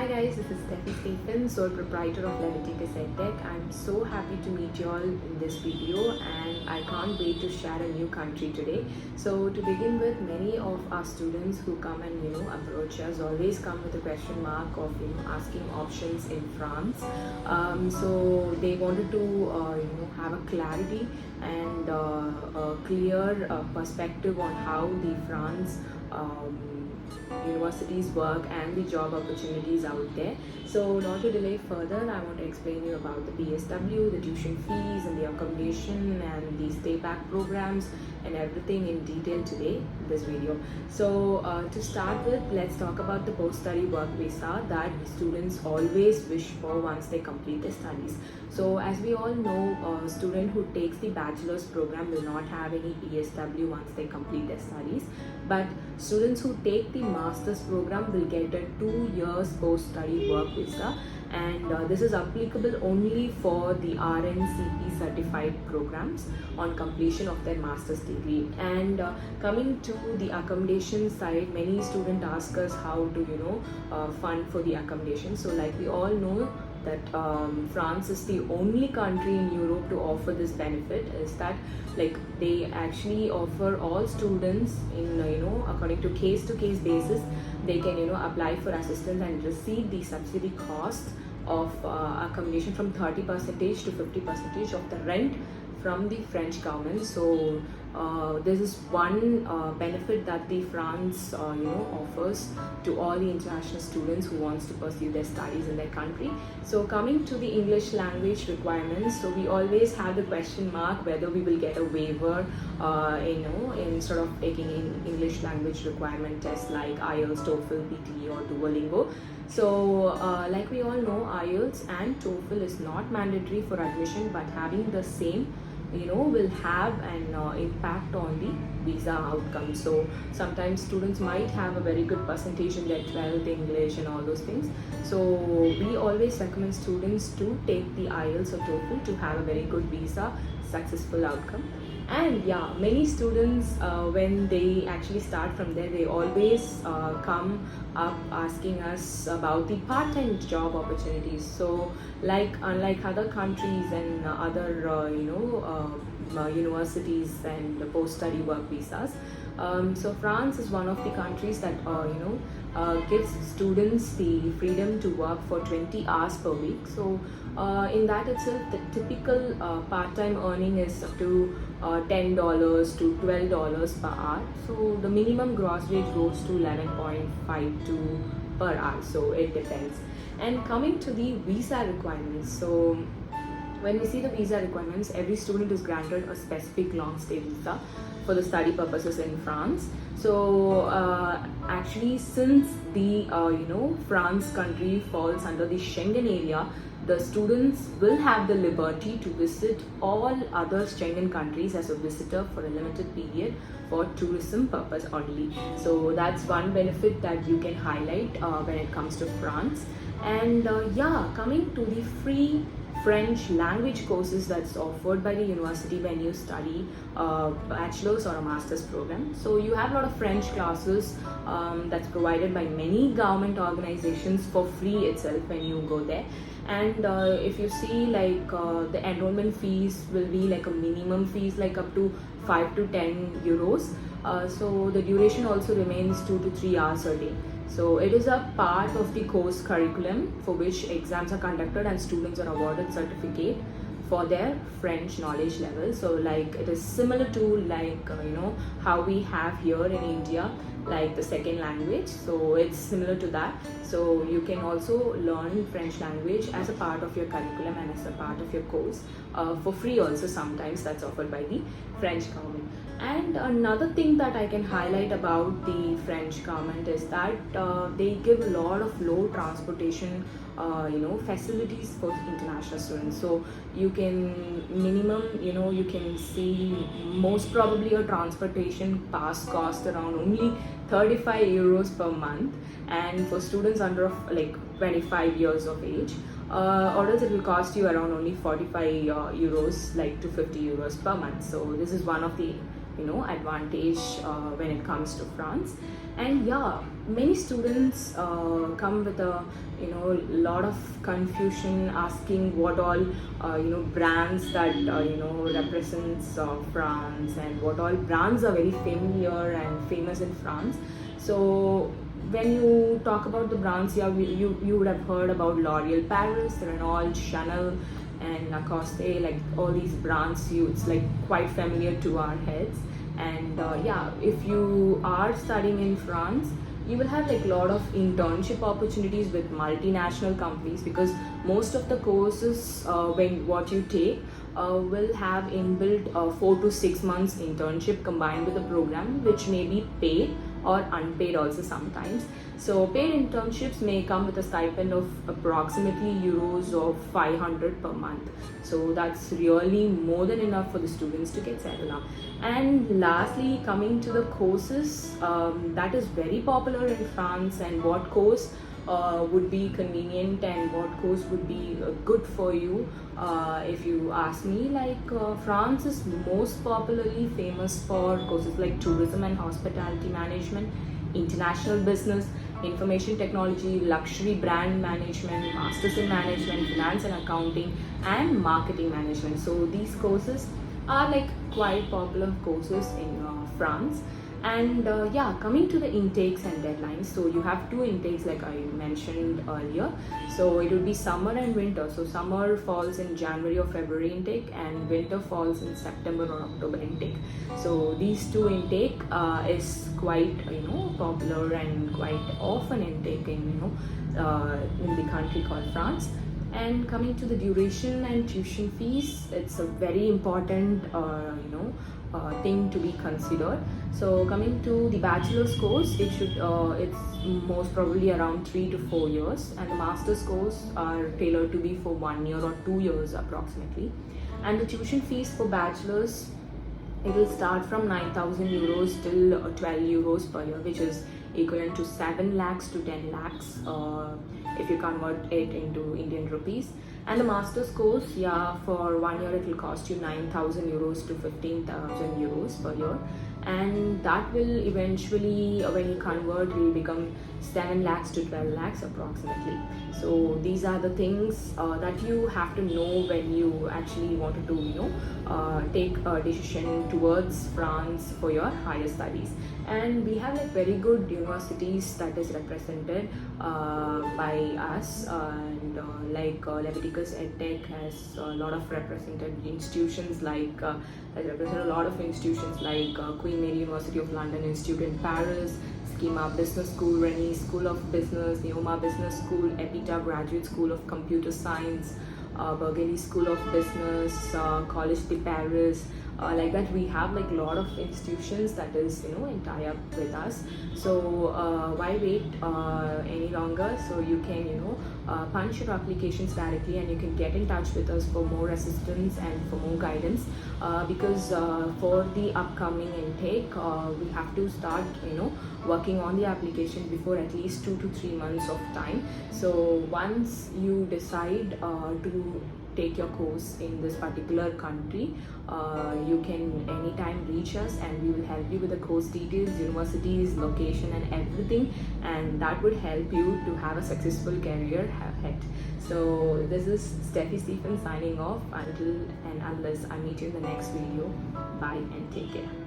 Hi guys, this is Steffy, sole proprietor of Leviticus EdTech. I'm so happy to meet you all in this video and I can't wait to share a new country today. So to begin with, many of our students who come and approach us always come with a question mark of asking options in France. So they wanted to have a clarity and a clear perspective on how the France universities work and the job opportunities out there. So not to delay further, I want to explain you about the PSW, the tuition fees and the accommodation and the stay back programs and everything in detail today in this video. So to start with, let's talk about the post-study work visa that students always wish for once they complete their studies. So as we all know, a student who takes the bachelor's program will not have any PSW once they complete their studies, but students who take the master's program will get a 2 years post-study work visa, and this is applicable only for the RNCP certified programs on completion of their master's degree. And coming to the accommodation side, many students ask us how to fund for the accommodation. So like we all know that France is the only country in Europe to offer this benefit, is that like they actually offer all students in according to case basis. They can apply for assistance and receive the subsidy cost of accommodation from 30% to 50% of the rent from the French government. So this is one benefit that the France offers to all the international students who wants to pursue their studies in their country. So coming to the English language requirements, so we always have the question mark whether we will get a waiver instead of taking in English language requirement tests like IELTS, TOEFL, PTE or Duolingo. So like we all know, IELTS and TOEFL is not mandatory for admission, but having the same will have an impact on the visa outcome. So sometimes students might have a very good percentage in their 12th English and all those things. So we always recommend students to take the IELTS or TOEFL to have a very good visa successful outcome. And yeah, many students when they actually start from there, they always come up asking us about the part-time job opportunities. So like unlike other countries and other universities and post-study work visas, so France is one of the countries that gives students the freedom to work for 20 hours per week. So in that itself, the typical part-time earning is up to $10 to $12 per hour. So the minimum gross wage goes to 11.52 per hour. So it depends. And coming to the visa requirements, so when we see the visa requirements, every student is granted a specific long stay visa for the study purposes in France. So actually, since the France country falls under the Schengen area, the students will have the liberty to visit all other Schengen countries as a visitor for a limited period for tourism purpose only. So that's one benefit that you can highlight when it comes to France. And yeah, coming to the free French language courses that's offered by the university when you study a bachelor's or a master's program. So you have a lot of French classes that's provided by many government organizations for free itself when you go there. And if you see like the enrollment fees will be like a minimum fees like up to 5 to 10 euros. So the duration also remains 2 to 3 hours a day. So it is a part of the course curriculum for which exams are conducted and students are awarded certificate for their French knowledge level. So like it is similar to like how we have here in India like the second language. So it's similar to that. So you can also learn French language as a part of your curriculum and as a part of your course for free also sometimes. That's offered by the French government. And another thing that I can highlight about the French government is that they give a lot of low transportation facilities for international students. So you can minimum you can see most probably a transportation pass cost around only 35 euros per month, and for students under like 25 years of age, or else it will cost you around only 45 euros like to 50 euros per month. So this is one of the advantage when it comes to France. And yeah, many students come with a lot of confusion, asking what all brands that represents France, and what all brands are very familiar and famous in France. So when you talk about the brands, yeah, you would have heard about L'Oreal Paris, Renault, Chanel, and Lacoste. Like all these brands, it's like quite familiar to our heads. And yeah, if you are studying in France, you will have like a lot of internship opportunities with multinational companies, because most of the courses when what you take will have inbuilt 4 to 6 months internship combined with the program, which may be paid or unpaid also sometimes. So paid internships may come with a stipend of approximately euros of 500 per month. So that's really more than enough for the students to get settled up. And lastly, coming to the courses that is very popular in France, and what course would be convenient and what course would be good for you. If you ask me, like France is most popularly famous for courses like tourism and hospitality management, international business, information technology, luxury brand management, masters in management, finance and accounting, and marketing management. So these courses are like quite popular courses in France. And yeah, coming to the intakes and deadlines, so you have two intakes like I mentioned earlier. So it would be summer and winter. So summer falls in January or February intake, and winter falls in September or October intake. So these two intake is quite popular and quite often intake in the country called France. And coming to the duration and tuition fees, it's a very important thing to be considered. So coming to the bachelor's course, it's most probably around 3 to 4 years, and the master's course are tailored to be for 1 year or 2 years approximately. And the tuition fees for bachelor's, it will start from 9,000 euros till 12 euros per year, which is equivalent to 7 lakhs to 10 lakhs if you convert it into Indian rupees. And the master's course, yeah, for 1 year it will cost you 9,000 euros to 15,000 euros per year, and that will eventually, when you convert, will become 7 lakhs to 12 lakhs approximately. So these are the things that you have to know when you actually wanted to take a decision towards France for your higher studies. And we have like very good universities that is represented by us, and like Leviticus EdTech has a lot of represented institutions like has represented a lot of institutions like Queen Mary University of London Institute in Paris, Schema Business School, Rennie School of Business, Neoma Business School, Epita Graduate School of Computer Science, Burgundy School of Business, College de Paris. Like that, we have like a lot of institutions that is in tie-up with us. So why wait any longer? So you can punch your applications directly, and you can get in touch with us for more assistance and for more guidance, because for the upcoming intake we have to start working on the application before at least 2 to 3 months of time. So once you decide to take your course in this particular country, you can anytime reach us, and we will help you with the course details, universities, location, and everything, and that would help you to have a successful career ahead. So this is Steffi Stephen signing off until and unless I meet you in the next video. Bye and take care.